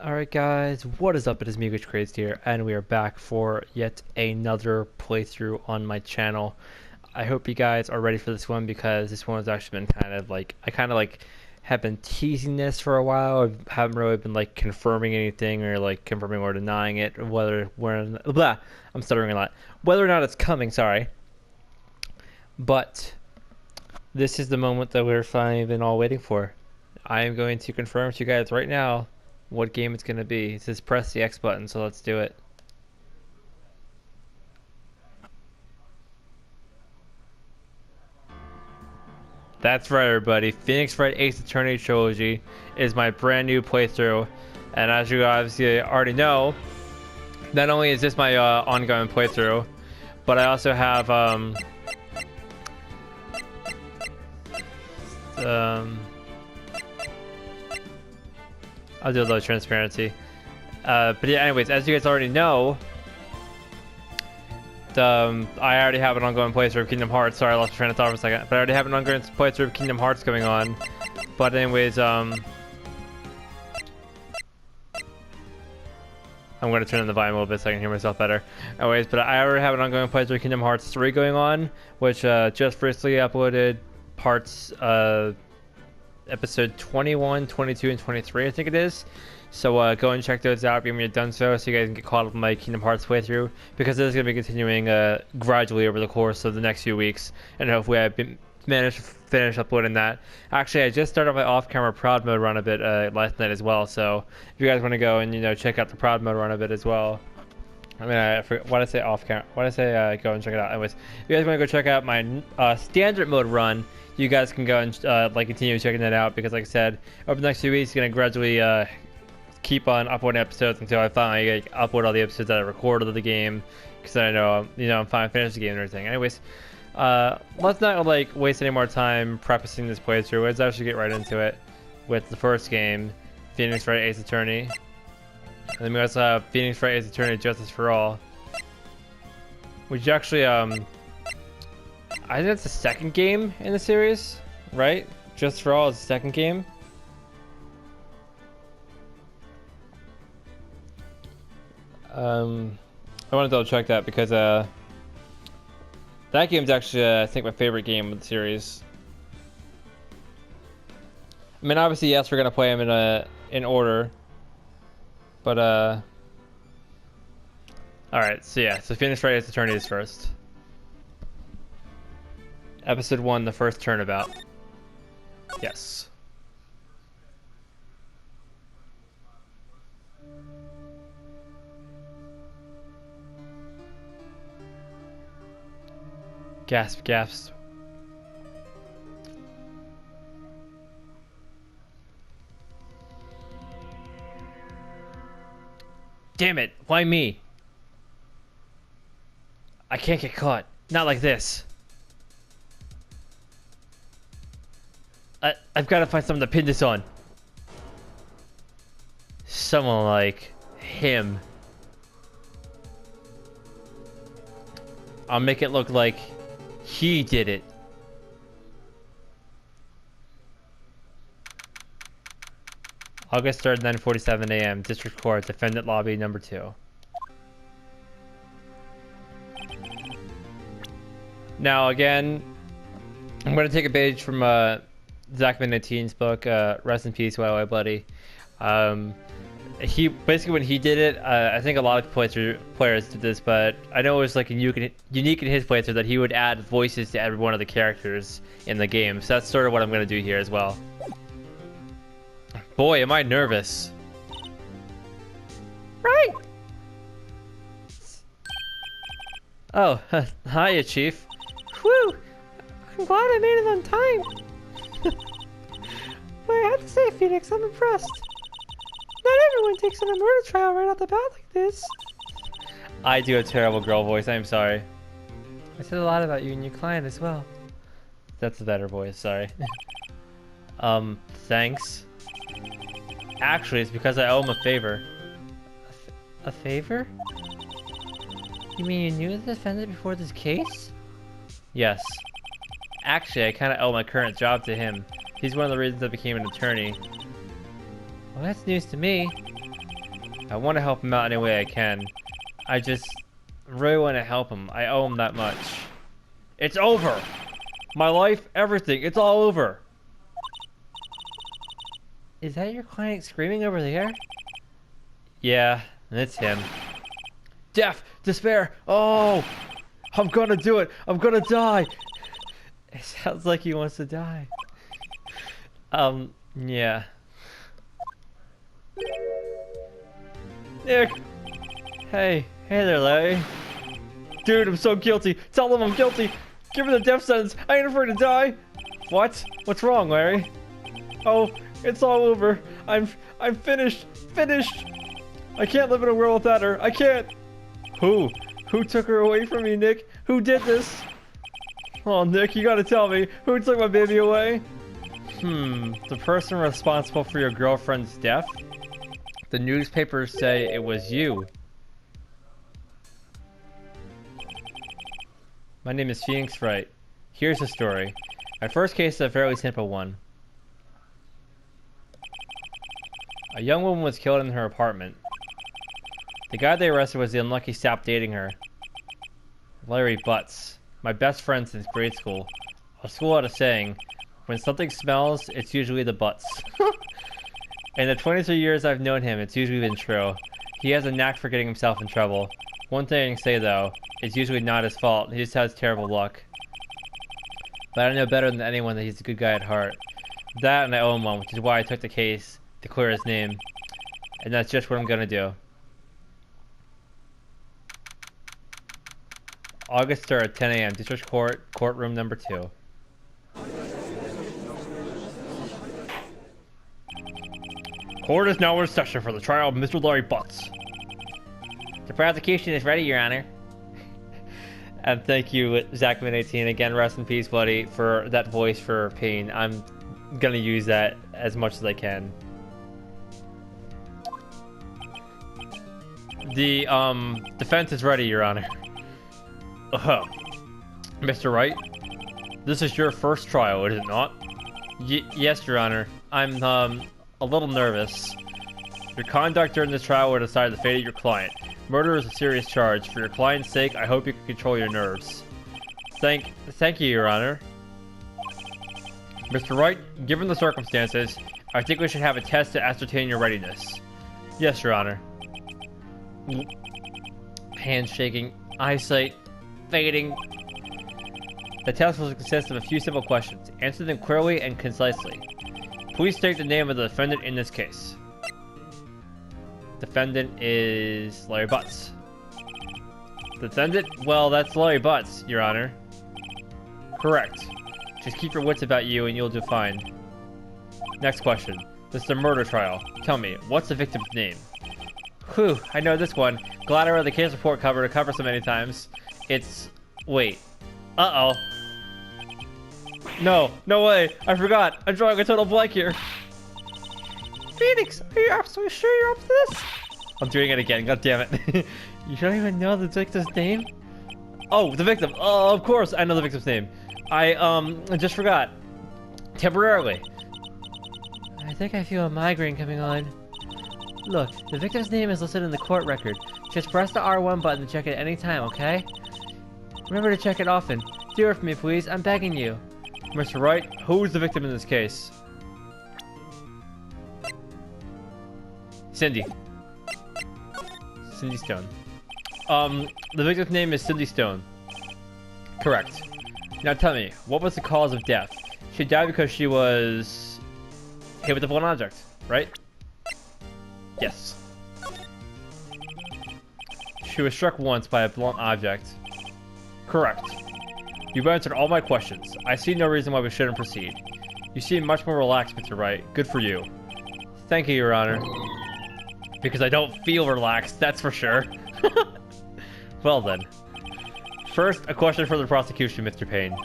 Alright guys, what is up? It is me, Crazed here, and we are back for yet another playthrough on my channel. I hope you guys are ready for this one because this one has actually been I have been teasing this for a while. I haven't really been like confirming anything or like confirming or denying it, or I'm stuttering a lot. Whether or not it's coming, sorry. But this is the moment that we're finally been all waiting for. I am going to confirm to you guys right now what game it's going to be. It says press the X button, so let's do it. That's right, everybody. Phoenix Wright Ace Attorney Trilogy is my brand new playthrough, and as you obviously already know, not only is this my ongoing playthrough, but I also have I'll do a little transparency. But yeah, anyways, as you guys already know, I already have an ongoing playthrough of Kingdom Hearts. Sorry, I lost my train of thought for a second. But I already have an ongoing playthrough of Kingdom Hearts going on. But anyways, I'm going to turn on the volume a little bit so I can hear myself better. Anyways, but I already have an ongoing playthrough of Kingdom Hearts 3 going on, which just recently uploaded parts episode 21, 22, and 23, I think it is. So go and check those out if you haven't done so you guys can get caught up in my Kingdom Hearts playthrough, because it is going to be continuing gradually over the course of the next few weeks, and hopefully I've managed to finish uploading that. Actually, I just started my off-camera Proud Mode run a bit last night as well, so if you guys want to go and check out the Proud Mode run a bit as well. I mean, I forget, why did I say off-camera? Why did I say go and check it out? Anyways, if you guys want to go check out my standard mode run, you guys can go and continue checking that out, because like I said, over the next few weeks, going to gradually keep on uploading episodes until I finally upload all the episodes that I recorded of the game, because I know I'm finally finished the game and everything. Anyways, let's not waste any more time prefacing this playthrough. Let's actually get right into it with the first game, Phoenix Wright Ace Attorney. And then we also have Phoenix Wright Ace Attorney Justice for All, which actually I think that's the second game in the series, right? Justice for All is the second game. I want to double check that, because that game's actually I think my favorite game of the series. I mean, obviously, yes, we're gonna play them in order, but all right. So yeah, so Phoenix Wright Ace Attorney is first. Episode 1, the first Turnabout. Yes. Gasp, gasp. Damn it, why me? I can't get caught. Not like this. I've got to find someone to pin this on. Someone like him. I'll make it look like he did it. August 3rd, 9:47 a.m. District Court, Defendant Lobby number 2. Now again, I'm going to take a page from Zach Minottine's book, Rest in Peace, Why Buddy. He basically, when he did it, I think a lot of players did this, but I know it was like unique in his playthrough that he would add voices to every one of the characters in the game. So that's sort of what I'm going to do here as well. Boy, am I nervous. Right. Oh, hiya, Chief. Whew! I'm glad I made it on time. But I have to say, Phoenix, I'm impressed. Not everyone takes on a murder trial right off the bat like this. I do a terrible girl voice, I'm sorry. I said a lot about you and your client as well. That's a better voice, sorry. Thanks. Actually, it's because I owe him a favor. A favor? You mean you knew the defendant before this case? Yes. Actually, I kind of owe my current job to him. He's one of the reasons I became an attorney. Well, that's news to me. I want to help him out any way I can. I just really want to help him. I owe him that much. It's over! My life, everything, it's all over! Is that your client screaming over there? Yeah, it's him. Death! Despair! Oh! I'm gonna do it! I'm gonna die! It sounds like he wants to die. Yeah. Nick! Hey there, Larry. Dude, I'm so guilty. Tell them I'm guilty. Give me the death sentence. I ain't afraid to die. What? What's wrong, Larry? Oh, it's all over. I'm finished. Finished. I can't live in a world without her. I can't. Who? Who took her away from me, Nick? Who did this? Oh, Nick, you gotta tell me. Who took my baby away? The person responsible for your girlfriend's death? The newspapers say it was you. My name is Phoenix Wright. Here's the story. My first case is a fairly simple one. A young woman was killed in her apartment. The guy they arrested was the unlucky sap dating her. Larry Butts. My best friend since grade school. A school had a saying, when something smells, it's usually the butts. In the 23 years I've known him, it's usually been true. He has a knack for getting himself in trouble. One thing I can say though, it's usually not his fault, he just has terrible luck. But I know better than anyone that he's a good guy at heart. That and I owe him one, which is why I took the case to clear his name. And that's just what I'm gonna do. August 3rd, 10 a.m. District Court, courtroom number 2. Court is now in session for the trial of Mr. Larry Butts. The prosecution is ready, Your Honor. And thank you, Zachman18. Again, rest in peace, buddy, for that voice for pain. I'm gonna use that as much as I can. The defense is ready, Your Honor. Mr. Wright, this is your first trial, is it not? Yes, Your Honor. I'm a little nervous. Your conduct during this trial will decide the fate of your client. Murder is a serious charge. For your client's sake, I hope you can control your nerves. Thank you, Your Honor. Mr. Wright, given the circumstances, I think we should have a test to ascertain your readiness. Yes, Your Honor. Hands shaking, eyesight fading. The test will consist of a few simple questions. Answer them clearly and concisely. Please state the name of the defendant in this case. Defendant is Larry Butts. Defendant? Well, that's Larry Butts, Your Honor. Correct. Just keep your wits about you and you'll do fine. Next question. This is a murder trial. Tell me, what's the victim's name? Whew, I know this one. Glad I read the case report cover to cover so many times. It's... wait. Uh-oh. No way. I forgot. I'm drawing a total blank here. Phoenix, are you absolutely sure you're up to this? I'm doing it again. God damn it. You don't even know the victim's name? Oh, the victim. Oh, of course. I know the victim's name. I just forgot. Temporarily. I think I feel a migraine coming on. Look, the victim's name is listed in the court record. Just press the R1 button to check it any time, okay? Remember to check it often. Do it for me, please. I'm begging you. Mr. Wright, who is the victim in this case? Cindy. Cindy Stone. The victim's name is Cindy Stone. Correct. Now tell me, what was the cause of death? She died because she was hit with a blunt object, right? Yes. She was struck once by a blunt object. Correct. You've answered all my questions. I see no reason why we shouldn't proceed. You seem much more relaxed, Mr. Wright. Good for you. Thank you, Your Honor. Because I don't feel relaxed, that's for sure. Well then. First, a question for the prosecution, Mr. Payne.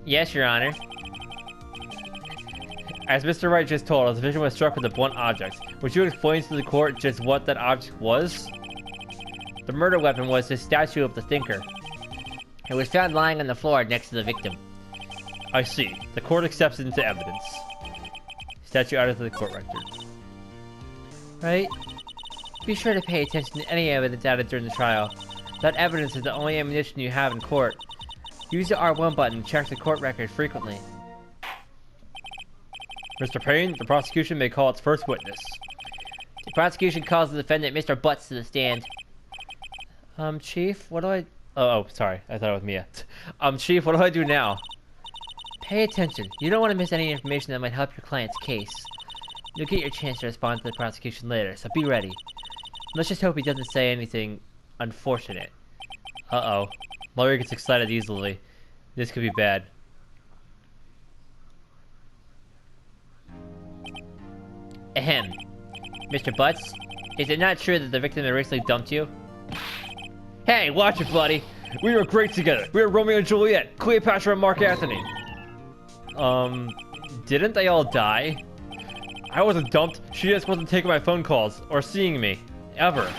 Yes, Your Honor. As Mr. Wright just told us, the victim was struck with a blunt object. Would you explain to the court just what that object was? The murder weapon was the statue of the Thinker. It was found lying on the floor next to the victim. I see. The court accepts it into evidence. Statue added to the court record. Right? Be sure to pay attention to any evidence added during the trial. That evidence is the only ammunition you have in court. Use the R1 button to check the court record frequently. Mr. Payne, the prosecution may call its first witness. The prosecution calls the defendant, Mr. Butts, to the stand. Chief, what do I... Oh, sorry. I thought it was Mia. Chief, what do I do now? Pay attention. You don't want to miss any information that might help your client's case. You'll get your chance to respond to the prosecution later, so be ready. Let's just hope he doesn't say anything unfortunate. Uh-oh. Lawyer gets excited easily. This could be bad. Ahem. Mr. Butts, is it not true that the victim had recently dumped you? Hey, watch it, buddy! We were great together! We were Romeo and Juliet, Cleopatra and Mark Antony! Didn't they all die? I wasn't dumped, she just wasn't taking my phone calls, or seeing me. Ever.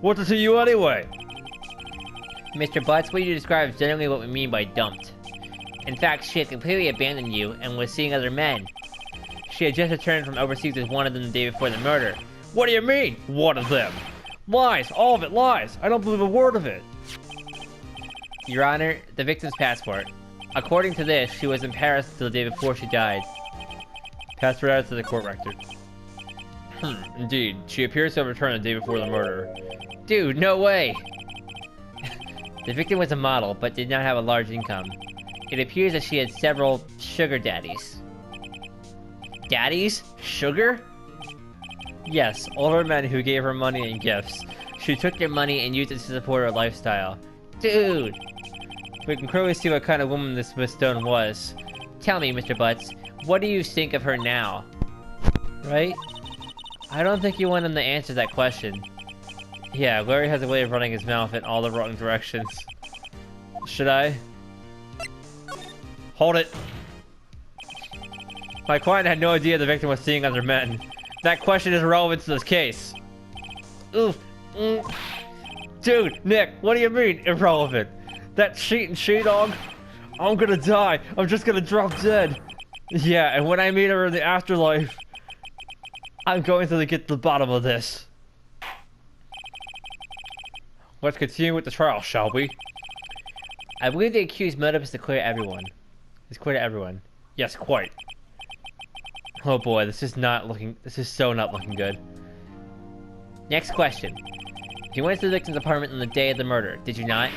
What's it to you anyway? Mr. Butts, what you describe is generally what we mean by dumped. In fact, she had completely abandoned you and was seeing other men. She had just returned from overseas with one of them the day before the murder. What do you mean, one of them? Lies! All of it lies! I don't believe a word of it! Your Honor, the victim's passport. According to this, she was in Paris the day before she died. Pass her out to the court record. Indeed. She appears to have returned the day before the murder. Dude, no way! The victim was a model, but did not have a large income. It appears that she had several sugar daddies. Daddies? Sugar? Yes, older men who gave her money and gifts. She took their money and used it to support her lifestyle. Dude! We can clearly see what kind of woman this Miss Stone was. Tell me, Mr. Butts, what do you think of her now? Right? I don't think you want him to answer that question. Yeah, Larry has a way of running his mouth in all the wrong directions. Should I? Hold it! My client had no idea the victim was seeing other men. That question is irrelevant to this case. Oof. Dude, Nick, what do you mean, irrelevant? That cheating she-dog? I'm gonna die. I'm just gonna drop dead. Yeah, and when I meet her in the afterlife, I'm going to get to the bottom of this. Let's continue with the trial, shall we? I believe the accused motive is to clear everyone. It's clear to everyone. Yes, quite. Oh boy, this is so not looking good. Next question. You went to the victim's apartment on the day of the murder, did you not?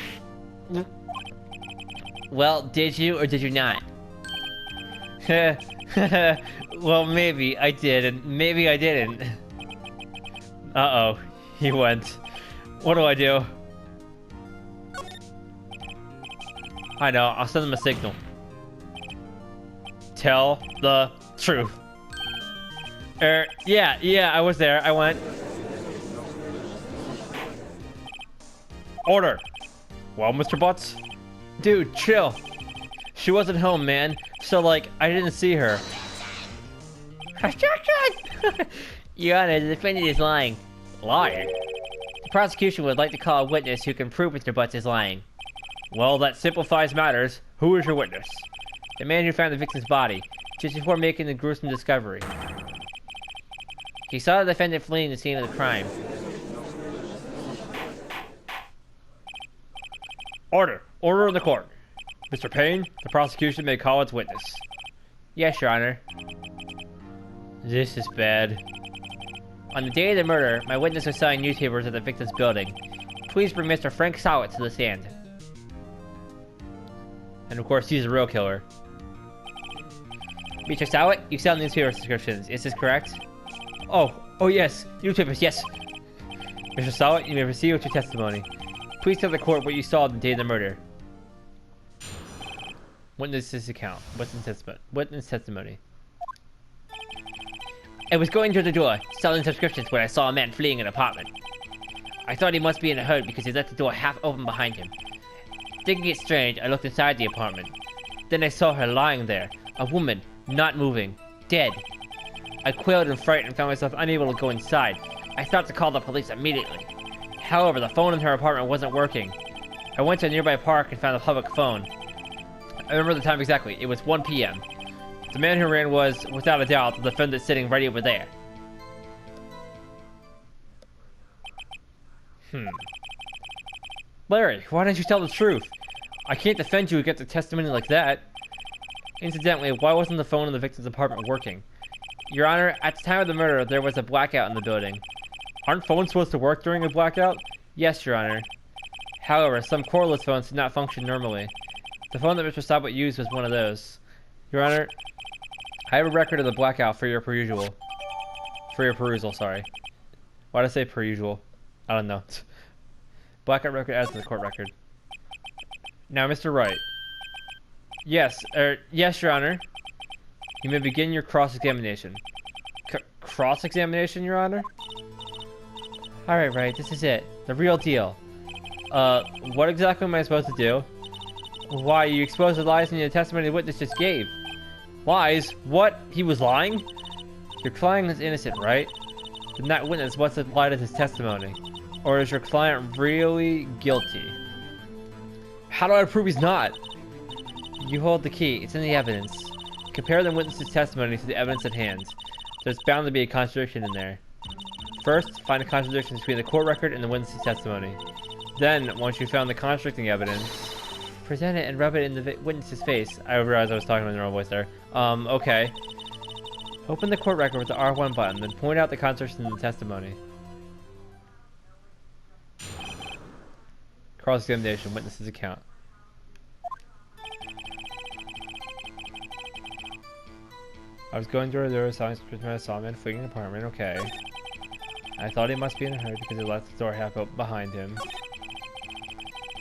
Well, did you or did you not? Well, maybe I did, and maybe I didn't. Uh-oh, he went. What do I do? I know, I'll send him a signal. Tell the truth. Yeah, I was there. I went. Order. Well, Mr. Butts? Dude, chill. She wasn't home, man. So, like, I didn't see her. Your Honor, the defendant is lying. Lying? The prosecution would like to call a witness who can prove Mr. Butts is lying. Well, that simplifies matters. Who is your witness? The man who found the victim's body, just before making the gruesome discovery. He saw the defendant fleeing the scene of the crime. Order! Order in the court. Mr. Payne, the prosecution may call its witness. Yes, Your Honor. This is bad. On the day of the murder, my witness was selling newspapers at the victim's building. Please bring Mr. Frank Sowett to the stand. And of course, he's a real killer. Mr. Sowett, you sell newspaper subscriptions, is this correct? Oh yes, newspapers, yes. Mr. Sowett, you may proceed with your testimony. Please tell the court what you saw on the day of the murder. Witness's account. Witness testimony. I was going to the door, selling subscriptions when I saw a man fleeing an apartment. I thought he must be in a hurry because he left the door half open behind him. Thinking it strange, I looked inside the apartment. Then I saw her lying there, a woman, not moving, dead. I quailed in fright and found myself unable to go inside. I thought to call the police immediately. However, the phone in her apartment wasn't working. I went to a nearby park and found a public phone. I remember the time exactly. It was 1 p.m. The man who ran was, without a doubt, the defendant sitting right over there. Larry, why didn't you tell the truth? I can't defend you against a testimony like that. Incidentally, why wasn't the phone in the victim's apartment working? Your Honor, at the time of the murder, there was a blackout in the building. Aren't phones supposed to work during a blackout? Yes, Your Honor. However, some cordless phones did not function normally. The phone that Mr. Sabot used was one of those. Your Honor, I have a record of the blackout for your perusal. For your perusal, sorry. Why did I say per usual? I don't know. Blackout record adds to the court record. Now, Mr. Wright. Yes, yes, Your Honor. You may begin your cross-examination. Cross-examination, Your Honor? Alright, Wright, this is it. The real deal. What exactly am I supposed to do? Why, you exposed the lies in the testimony the witness just gave. Lies? What? He was lying? Your client is innocent, right? Then that witness must have lied in his testimony. Or is your client really guilty? How do I prove he's not? You hold the key. It's in the evidence. Compare the witness's testimony to the evidence at hand. There's bound to be a contradiction in there. First, find a contradiction between the court record and the witness's testimony. Then, once you've found the contradicting evidence, present it and rub it in the witness's face. I realized I was talking in the wrong voice there. Okay. Open the court record with the R1 button, then point out the contradiction in the testimony. Cross-examination, witness's account. I was going through the door, saw a man fleeing an apartment, okay. I thought he must be in a hurry because he left the door half open behind him.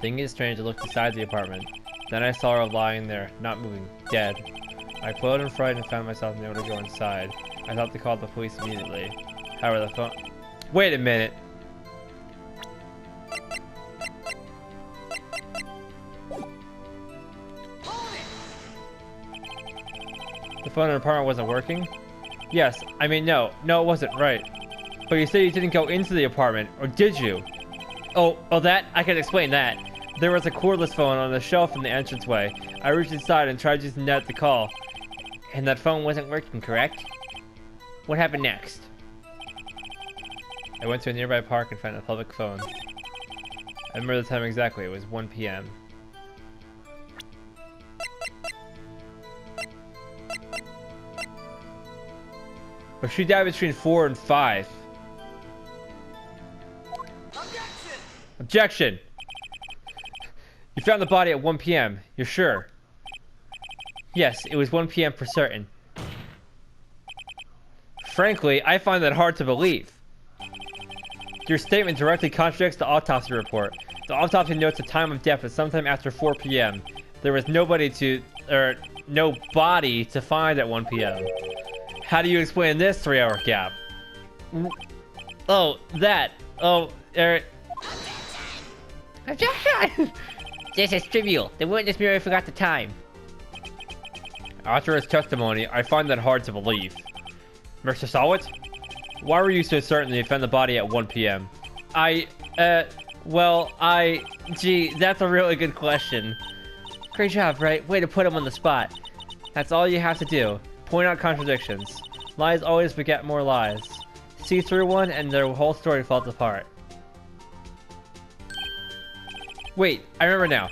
Thinking it's strange, I looked inside the apartment. Then I saw her lying there, not moving, dead. I flowed in fright and found myself unable to go inside. I thought to call the police immediately. However, the phone... Wait a minute! The phone in the apartment wasn't working? Yes, I mean no, it wasn't, right. But you said you didn't go into the apartment, or did you? Oh, that? I can explain that. There was a cordless phone on the shelf in the entranceway. I reached inside and tried using that to call. And that phone wasn't working, correct? What happened next? I went to a nearby park and found a public phone. I remember the time exactly, it was 1 p.m. But she died between 4 and 5. Objection! You found the body at 1 p.m. You're sure? Yes, it was 1 p.m. for certain. Frankly, I find that hard to believe. Your statement directly contradicts the autopsy report. The autopsy notes the time of death was sometime after 4 p.m. There was no body to find at 1 p.m. How do you explain this 3-hour gap? Objection! This is trivial. The witness merely forgot the time. After his testimony, I find that hard to believe. Mr. Sawit? Why were you so certain that you found the body at 1 p.m.? Gee, that's a really good question. Great job, Wright. Way to put him on the spot. That's all you have to do. Point out contradictions. Lies always beget more lies. See through one and their whole story falls apart. Wait, I remember now.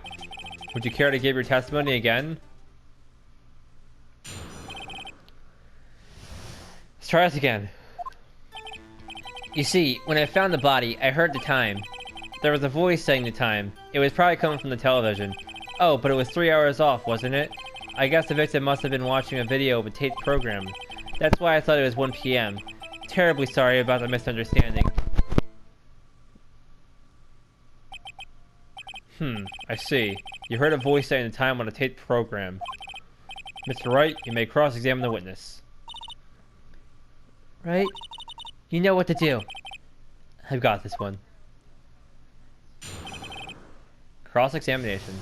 Would you care to give your testimony again? Let's try this again. You see, when I found the body, I heard the time. There was a voice saying the time. It was probably coming from the television. Oh, but it was 3 hours off, wasn't it? I guess the victim must have been watching a video of a taped program. That's why I thought it was 1 p.m. Terribly sorry about the misunderstanding. I see. You heard a voice saying the time on a taped program. Mr. Wright, you may cross-examine the witness. Right? You know what to do. I've got this one. Cross-examination.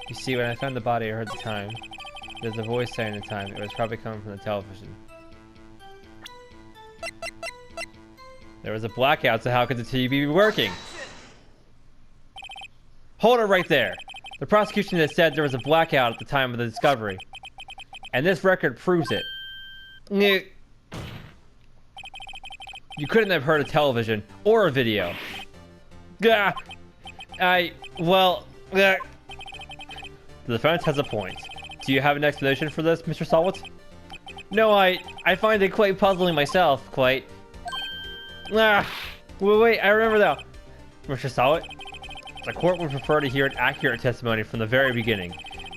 You see, when I found the body, I heard the time. There's a voice saying the time. It was probably coming from the television. There was a blackout, so how could the TV be working? Hold it right there! The prosecution has said there was a blackout at the time of the discovery. And this record proves it. You couldn't have heard a television or a video. Gah! The defense has a point. Do you have an explanation for this, Mr. Solwit? No, I find it quite puzzling myself, quite. Wait, I remember now. Mr. Solwit, the court would prefer to hear an accurate testimony from the very beginning.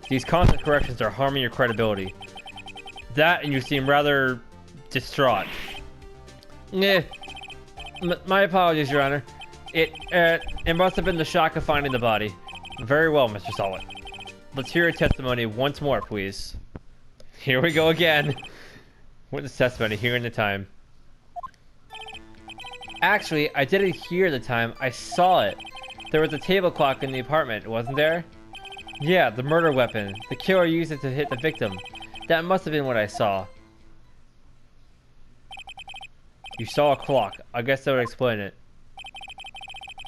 These constant corrections are harming your credibility. That, and you seem rather distraught. My apologies, Your Honor. It must have been the shock of finding the body. Very well, Mr. Solwit. Let's hear your testimony once more, please. Here we go again. Witness testimony, hearing the time. Actually, I didn't hear the time, I saw it. There was a table clock in the apartment, wasn't there? Yeah, the murder weapon. The killer used it to hit the victim. That must have been what I saw. You saw a clock. I guess that would explain it.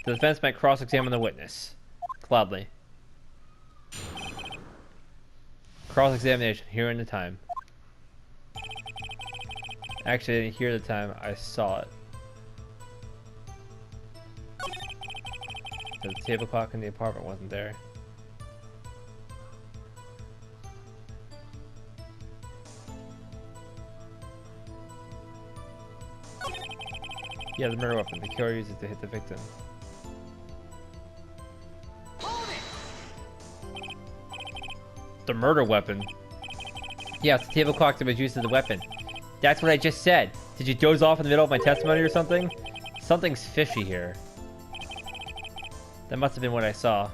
The defense might cross-examine the witness. Gladly. Cross-examination, hearing the time. Actually, I didn't hear the time, I saw it. The table clock in the apartment wasn't there. Yeah, the murder weapon. The killer uses it to hit the victim. The murder weapon? Yeah, it's the table clock that was used as a weapon. That's what I just said. Did you doze off in the middle of my testimony or something? Something's fishy here. That must have been what I saw.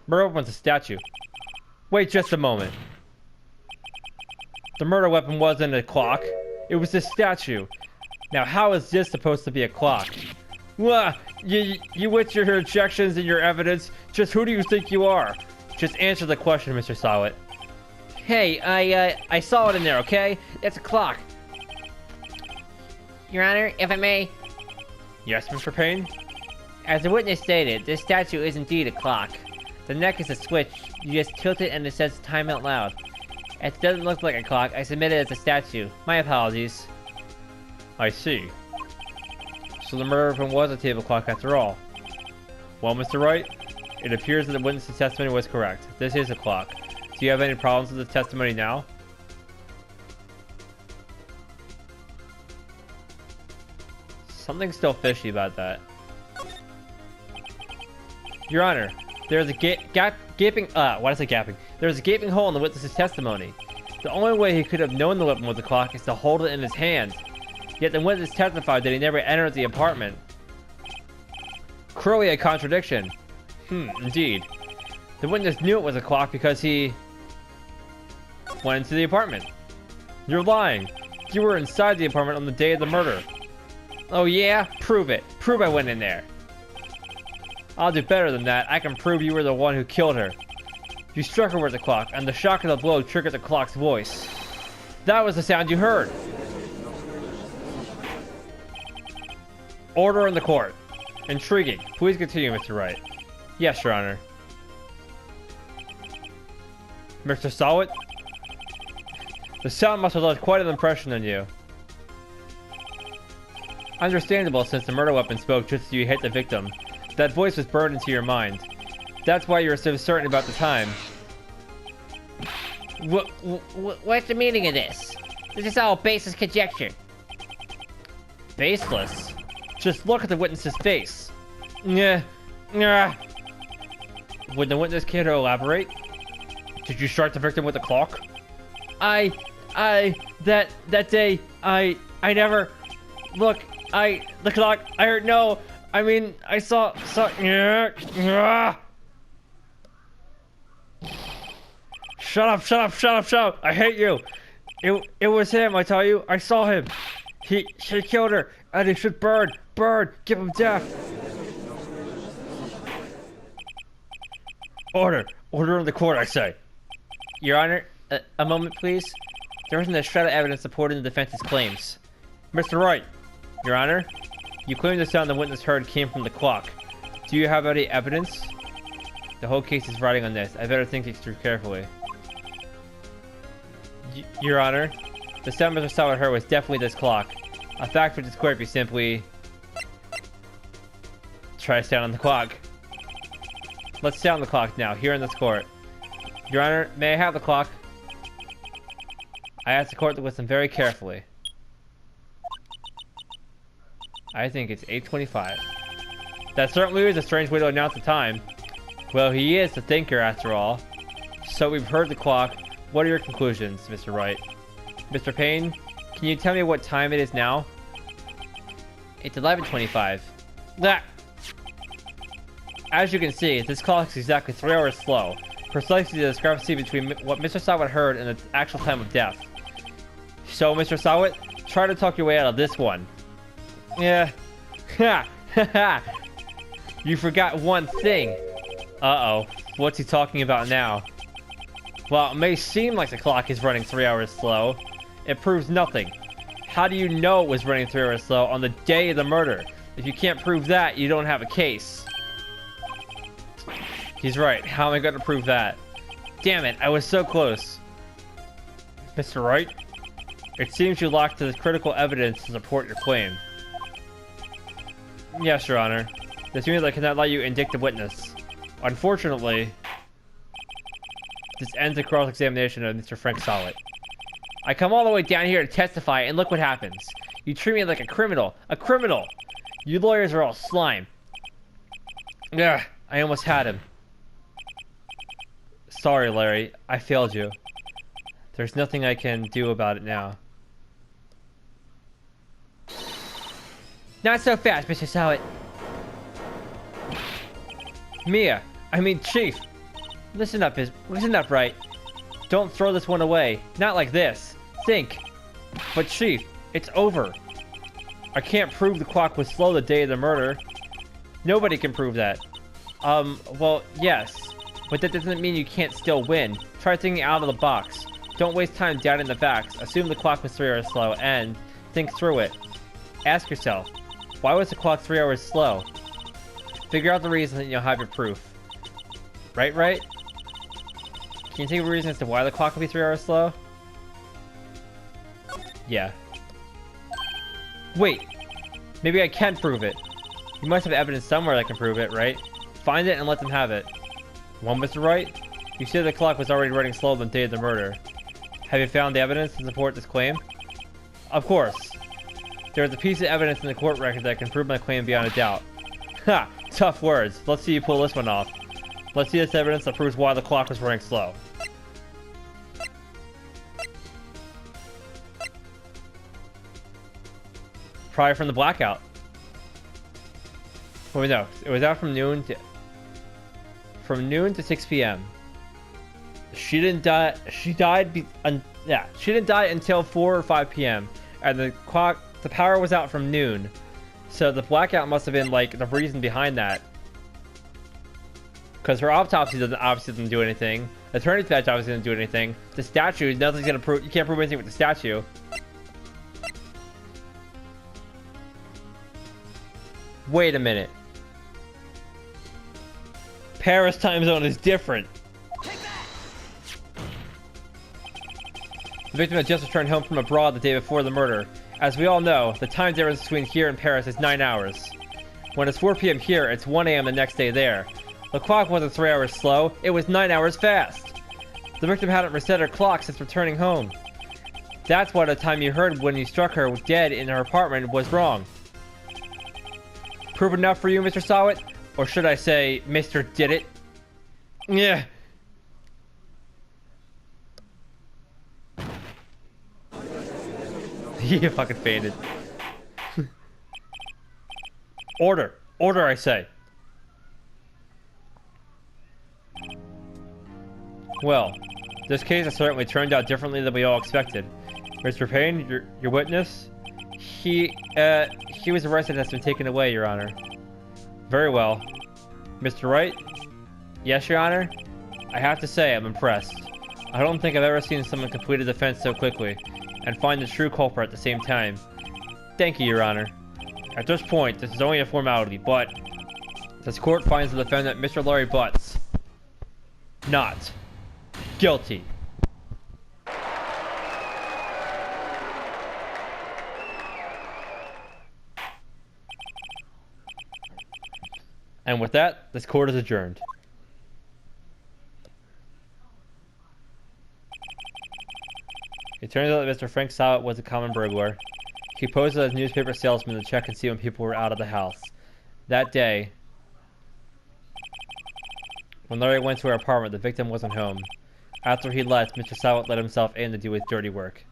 Murder weapon's a statue. Wait just a moment. The murder weapon wasn't a clock. It was a statue. Now how is this supposed to be a clock? Wah! You with your objections and your evidence, just who do you think you are? Just answer the question, Mr. Solwit. Hey, I saw it in there, okay? It's a clock. Your Honor, if I may. Yes, Mr. Payne? As the witness stated, this statue is indeed a clock. The neck is a switch. You just tilt it and it says time out loud. It doesn't look like a clock. I submit it as a statue. My apologies. I see. So the murder weapon was a table clock after all. Well, Mr. Wright, it appears that the witness's testimony was correct. This is a clock. Do you have any problems with the testimony now? Something's still fishy about that. Your Honor, there's a gaping hole in the witness's testimony. The only way he could have known the weapon was a clock is to hold it in his hand. Yet the witness testified that he never entered the apartment. Clearly a contradiction. Indeed. The witness knew it was a clock because he went into the apartment. You're lying. You were inside the apartment on the day of the murder. Oh yeah? Prove it. Prove I went in there. I'll do better than that. I can prove you were the one who killed her. You struck her with the clock, and the shock of the blow triggered the clock's voice. That was the sound you heard. Order in the court. Intriguing. Please continue, Mr. Wright. Yes, Your Honor. Mr. Solwit? The sound must have left quite an impression on you. Understandable, since the murder weapon spoke just as you hit the victim. That voice was burned into your mind. That's why you were so certain about the time. What's the meaning of this? This is all baseless conjecture. Baseless? Just look at the witness's face. Would the witness care to elaborate? Did you strike the victim with a clock? That day, I never... Look, the clock, I heard, no, I mean, I saw, Shut up, I hate you. It was him, I tell you, I saw him. He killed her, and he should burn, give him death. Order in the court, I say. Your Honor, A moment, please. There isn't a shred of evidence supporting the defense's claims. Mr. Wright, Your Honor, you claim the sound the witness heard came from the clock. Do you have any evidence? The whole case is riding on this. I better think it through carefully. Your Honor, the sound Mr. Sawit heard was definitely this clock. A fact which is clear if you simply try to stand on the clock. Let's sound the clock now, here in this court. Your Honor, may I have the clock? I asked the court to listen very carefully. I think it's 8:25. That certainly is a strange way to announce the time. Well, he is the thinker, after all. So we've heard the clock. What are your conclusions, Mr. Wright? Mr. Payne, can you tell me what time it is now? It's 11:25. That. As you can see, this clock is exactly 3 hours slow. Precisely the discrepancy between what Mr. Sawit heard and the actual time of death. So, Mr. Sawit, try to talk your way out of this one. Yeah. Ha! Ha ha! You forgot one thing. Uh-oh. What's he talking about now? Well, it may seem like the clock is running 3 hours slow. It proves nothing. How do you know it was running 3 hours slow on the day of the murder? If you can't prove that, you don't have a case. He's right. How am I going to prove that? Damn it, I was so close. Mr. Wright, it seems you lack the critical evidence to support your claim. Yes, Your Honor. This means I cannot let you indict the witness. Unfortunately, this ends the cross-examination of Mr. Frank Sawit. I come all the way down here to testify, and look what happens. You treat me like a criminal. A criminal! You lawyers are all slime. Ugh, I almost had him. Sorry, Larry. I failed you. There's nothing I can do about it now. Not so fast, Mr. Sawit. Chief. Listen up, Wright. Don't throw this one away. Not like this. Think. But Chief, it's over. I can't prove the clock was slow the day of the murder. Nobody can prove that. Well, yes. But that doesn't mean you can't still win. Try thinking out of the box. Don't waste time doubting the facts. Assume the clock was 3 hours slow and think through it. Ask yourself, why was the clock 3 hours slow? Figure out the reason and you'll have your proof. Right? Can you think of a reason as to why the clock would be 3 hours slow? Yeah. Wait! Maybe I can prove it. You must have evidence somewhere that can prove it, right? Find it and let them have it. Well, Mr. Wright, you said the clock was already running slow on the day of the murder. Have you found the evidence to support this claim? Of course. There is a piece of evidence in the court record that can prove my claim beyond a doubt. Ha! Tough words. Let's see you pull this one off. Let's see this evidence that proves why the clock was running slow. Probably from the blackout. Well, no, it was out from noon to 6 p.m. She didn't die. She died. She didn't die until 4 or 5 p.m. And the power was out from noon. So the blackout must have been like the reason behind that. Because her autopsy obviously doesn't do anything. The attorney's badge obviously didn't do anything. The statue, nothing's gonna prove. You can't prove anything with the statue. Wait a minute. Paris time zone is different. The victim had just returned home from abroad the day before the murder. As we all know, the time difference between here and Paris is 9 hours. When it's 4 p.m. here, it's 1 a.m. the next day there. The clock wasn't 3 hours slow, it was 9 hours fast. The victim hadn't reset her clock since returning home. That's why the time you heard when you struck her dead in her apartment was wrong. Proof enough for you, Mr. Sawit? Or should I say, Mr. Did It? Yeah. He fucking fainted. Order. Order, I say. Well, this case has certainly turned out differently than we all expected. Mr. Payne, your witness, he was arrested and has been taken away, Your Honor. Very well. Mr. Wright? Yes, Your Honor? I have to say, I'm impressed. I don't think I've ever seen someone complete a defense so quickly, and find the true culprit at the same time. Thank you, Your Honor. At this point, this is only a formality, but this court finds the defendant, Mr. Larry Butts, not guilty. And with that, this court is adjourned. It turns out that Mr. Frank Sowett was a common burglar. He posed as a newspaper salesman to check and see when people were out of the house. That day, when Larry went to her apartment, the victim wasn't home. After he left, Mr. Sowett let himself in to do his dirty work.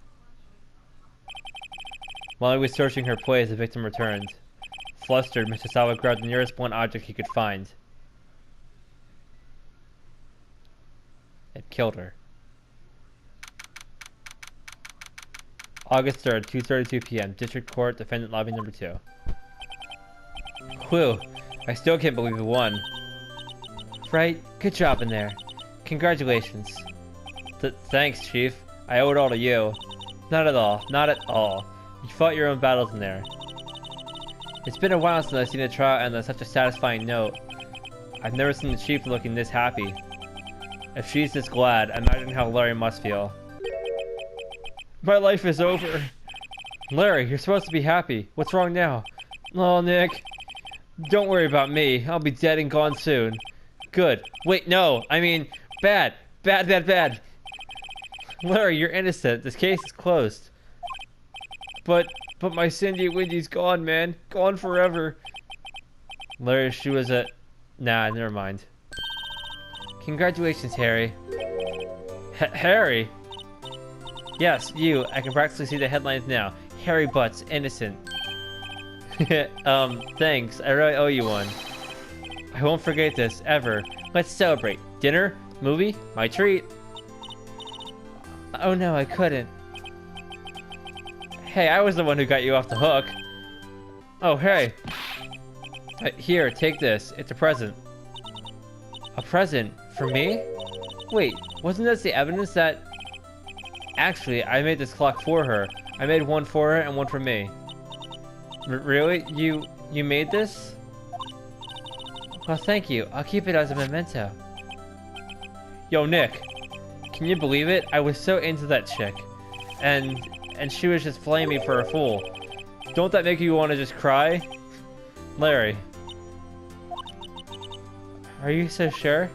While he was searching her place, the victim returned. Flustered, Mr. Sowett grabbed the nearest blunt object he could find. It killed her. August 3rd, 2:32 p.m. District Court, Defendant Lobby Number 2. Whew, I still can't believe we won. Right, good job in there. Congratulations. Thanks, Chief. I owe it all to you. Not at all, not at all. You fought your own battles in there. It's been a while since I've seen a trial end on such a satisfying note. I've never seen the Chief looking this happy. If she's this glad, imagine how Larry must feel. My life is over. Larry, you're supposed to be happy. What's wrong now? Oh, Nick. Don't worry about me. I'll be dead and gone soon. Good. Wait, no. I mean, bad. Bad, bad, bad. Larry, you're innocent. This case is closed. But my Cindy Windy's gone, man. Gone forever. Larry, she was a... Nah, never mind. Congratulations, Harry. Harry? Yes, you. I can practically see the headlines now. Harry Butts, innocent. Thanks. I really owe you one. I won't forget this, ever. Let's celebrate. Dinner? Movie? My treat. Oh no, I couldn't. Hey, I was the one who got you off the hook. Oh, hey. Here, take this. It's a present. A present? For me? Wait, wasn't this the evidence that... Actually, I made this clock for her. I made one for her and one for me. Really? You made this? Well, thank you. I'll keep it as a memento. Yo, Nick. Can you believe it? I was so into that chick. And she was just playing me for a fool. Don't that make you want to just cry? Larry. Are you so sure?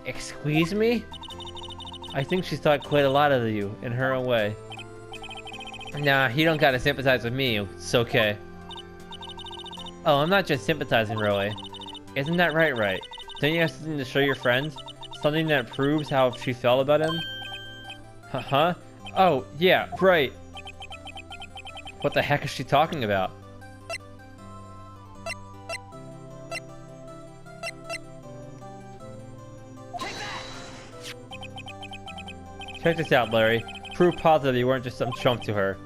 Excuse me? I think she's thought quite a lot of you, in her own way. Nah, you don't gotta sympathize with me, it's okay. Oh, I'm not just sympathizing, really. Isn't that right, Wright? Don't you have something to show your friend? Something that proves how she felt about him? Huh? Oh, yeah, right. What the heck is she talking about? Check this out, Larry. Proof positive you weren't just some chump to her.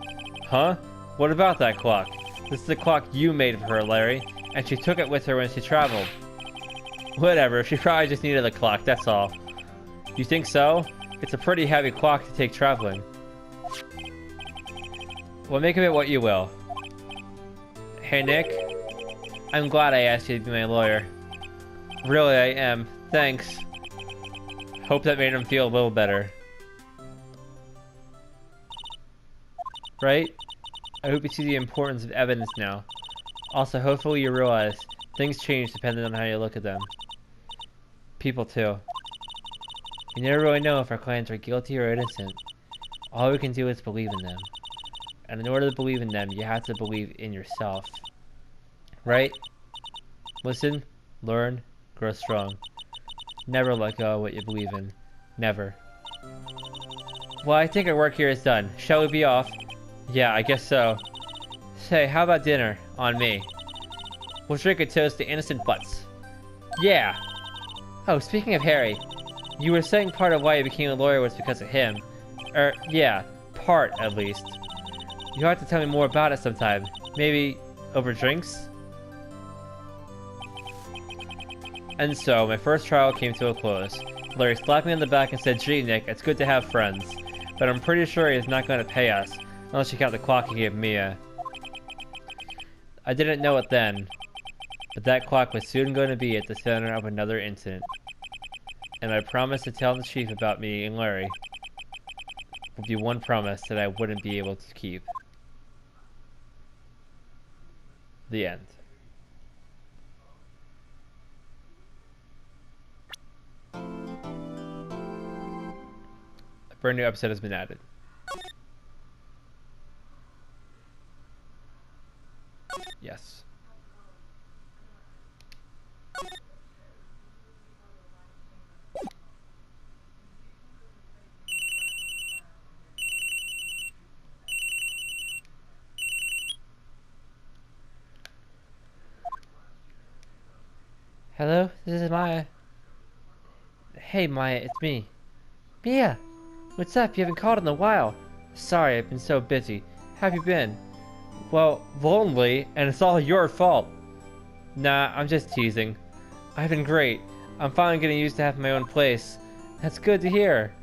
Huh? What about that clock? This is the clock you made for her, Larry, and she took it with her when she traveled. Whatever, she probably just needed a clock, that's all. You think so? It's a pretty heavy clock to take traveling. Well, make of it what you will. Hey, Nick. I'm glad I asked you to be my lawyer. Really, I am. Thanks. Hope that made him feel a little better. Right? I hope you see the importance of evidence now. Also, hopefully you realize things change depending on how you look at them. People too. You never really know if our clients are guilty or innocent. All we can do is believe in them. And in order to believe in them, you have to believe in yourself. Right? Listen, learn, grow strong. Never let go of what you believe in. Never. Well, I think our work here is done. Shall we be off? Yeah, I guess so. Say, how about dinner? On me. We'll drink a toast to innocent butts. Yeah! Oh, speaking of Harry, you were saying part of why you became a lawyer was because of him. Yeah, part, at least. You'll have to tell me more about it sometime. Maybe over drinks? And so, my first trial came to a close. Larry slapped me on the back and said, "Gee, Nick, it's good to have friends. But I'm pretty sure he's not going to pay us, unless you count the clock he gave Mia." I didn't know it then, but that clock was soon going to be at the center of another incident. And I promised to tell the chief about me and Larry. Would be one promise that I wouldn't be able to keep. The end. A brand new episode has been added. Yes. Hello, this is Maya. Hey Maya, it's me. Mia! What's up? You haven't called in a while. Sorry, I've been so busy. How have you been? Well, lonely, and it's all your fault. Nah, I'm just teasing. I've been great. I'm finally getting used to having my own place. That's good to hear.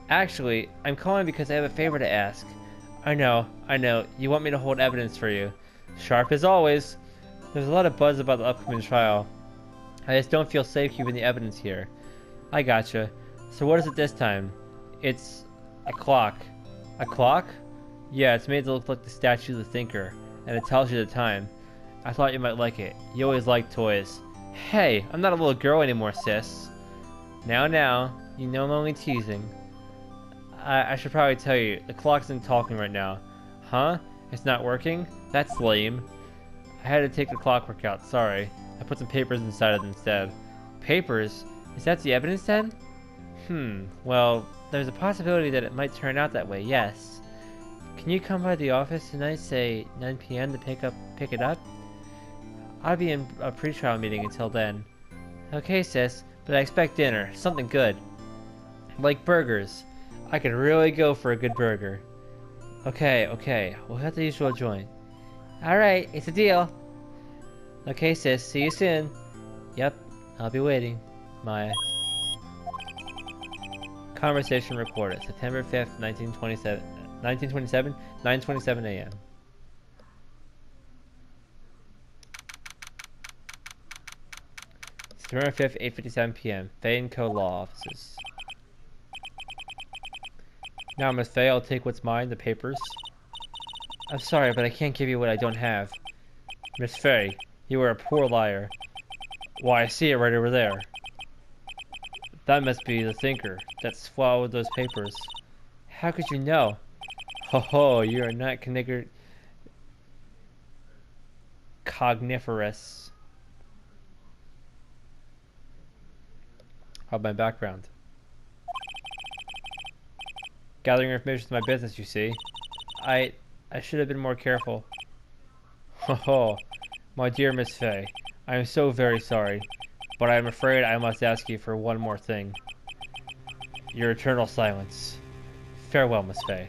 Actually, I'm calling because I have a favor to ask. I know. You want me to hold evidence for you. Sharp as always. There's a lot of buzz about the upcoming trial. I just don't feel safe keeping the evidence here. I gotcha. So what is it this time? It's a clock. A clock? Yeah, it's made to look like the statue of the thinker, and it tells you the time. I thought you might like it. You always liked toys. Hey, I'm not a little girl anymore, sis. Now, you know I'm only teasing. I should probably tell you, the clock isn't talking right now. Huh? It's not working? That's lame. I had to take the clockwork out, sorry. I put some papers inside it instead. Papers? Is that the evidence then? Well, there's a possibility that it might turn out that way, yes. Can you come by the office tonight, say 9 p.m. to pick it up? I'll be in a pre-trial meeting until then. Okay, sis, but I expect dinner, something good. Like burgers. I could really go for a good burger. Okay, we'll have the usual joint. Alright, it's a deal. Okay, sis, see you soon. Yep, I'll be waiting. Maya. Conversation recorded, September 5th, 1927, 9:27 a.m. September 5th, 8:57 p.m. Faye & Co. Law Offices. Now, Miss Faye, I'll take what's mine, the papers. I'm sorry, but I can't give you what I don't have. Miss Faye, you are a poor liar. Why, I see it right over there. That must be the thinker that swallowed those papers. How could you know? Ho, you are not cogniferous. Of my background. Gathering information is my business, you see. I should have been more careful. Ho, my dear Miss Faye, I am so very sorry, but I am afraid I must ask you for one more thing. Your eternal silence. Farewell, Miss Faye.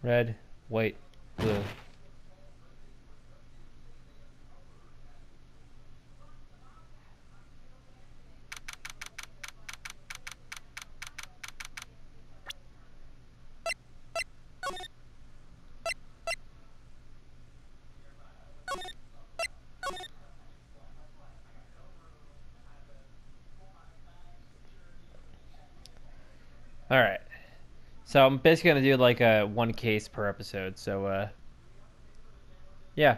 Red, white, blue. Alright. So I'm basically going to do like a one case per episode. So, yeah.